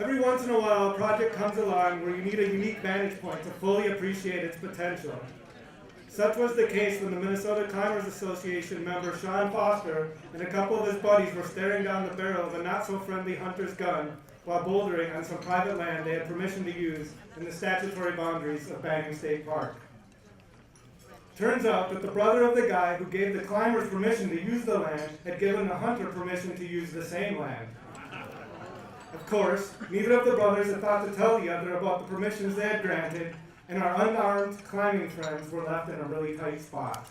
Every once in a while, a project comes along where you need a unique vantage point to fully appreciate its potential. Such was the case when the Minnesota Climbers Association member Sean Foster and a couple of his buddies were staring down the barrel of a not-so-friendly hunter's gun while bouldering on some private land they had permission to use in the statutory boundaries of Banning State Park. Turns out that the brother of the guy who gave the climbers permission to use the land had given the hunter permission to use the same land. Of course, neither of the brothers had thought to tell the other about the permissions they had granted, and our unarmed climbing friends were left in a really tight spot.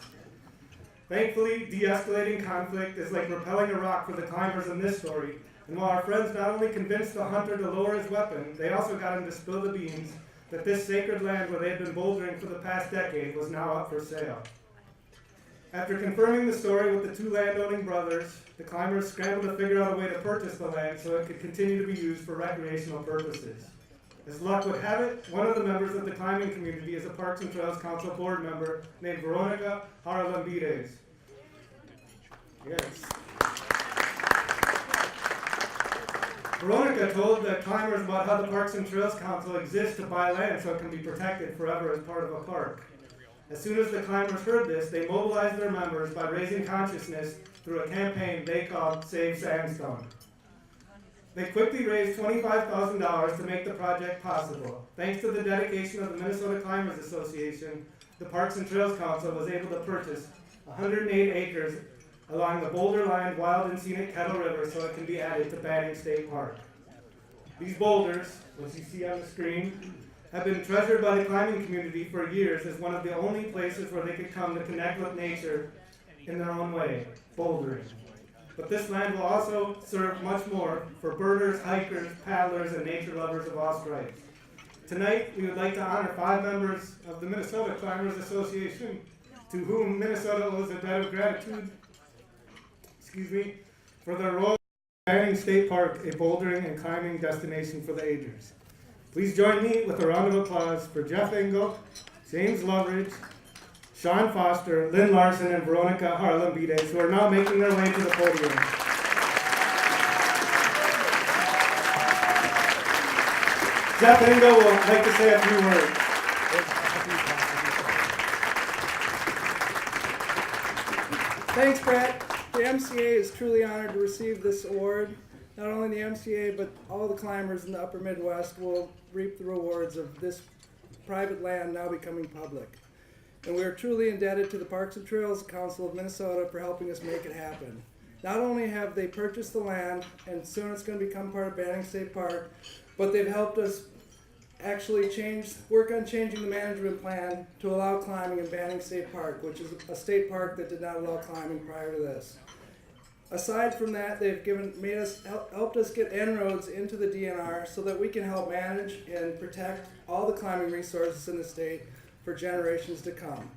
Thankfully, de-escalating conflict is like repelling a rock for the climbers in this story, and while our friends not only convinced the hunter to lower his weapon, they also got him to spill the beans that this sacred land where they had been bouldering for the past decade was now up for sale. After confirming the story with the two landowning brothers, the climbers scrambled to figure out a way to purchase the land so it could continue to be used for recreational purposes. As luck would have it, one of the members of the climbing community is a Parks and Trails Council board member named Veronica Harlambides. Yes. Veronica told the climbers about how the Parks and Trails Council exists to buy land so it can be protected forever as part of a park. As soon as the climbers heard this, they mobilized their members by raising consciousness through a campaign they called Save Sandstone. They quickly raised $25,000 to make the project possible. Thanks to the dedication of the Minnesota Climbers Association, the Parks and Trails Council was able to purchase 108 acres along the boulder-lined Wild and Scenic Kettle River so it can be added to Banning State Park. These boulders, as you see on the screen, have been treasured by the climbing community for years as one of the only places where they could come to connect with nature in their own way, bouldering. But this land will also serve much more for birders, hikers, paddlers, and nature lovers of all stripes. Tonight, we would like to honor 5 members of the Minnesota Climbers Association to whom Minnesota owes a debt of gratitude for their role in Banning State Park, a bouldering and climbing destination for the agers. Please join me with a round of applause for Jeff Engel, James Loveridge, Sean Foster, Lynn Larson, and Veronica Harlambides, who are now making their way to the podium. Jeff Engel will like to say a few words. Thanks, Brett. The MCA is truly honored to receive this award. Not only the MCA, but all the climbers in the upper Midwest will reap the rewards of this private land now becoming public. And we are truly indebted to the Parks and Trails Council of Minnesota for helping us make it happen. Not only have they purchased the land, and soon it's going to become part of Banning State Park, but they've helped us actually work on changing the management plan to allow climbing in Banning State Park, which is a state park that did not allow climbing prior to this. Aside from that, they've helped us get En-ROADS into the DNR so that we can help manage and protect all the climbing resources in the state for generations to come.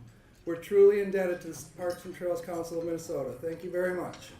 We're truly indebted to the Parks and Trails Council of Minnesota. Thank you very much.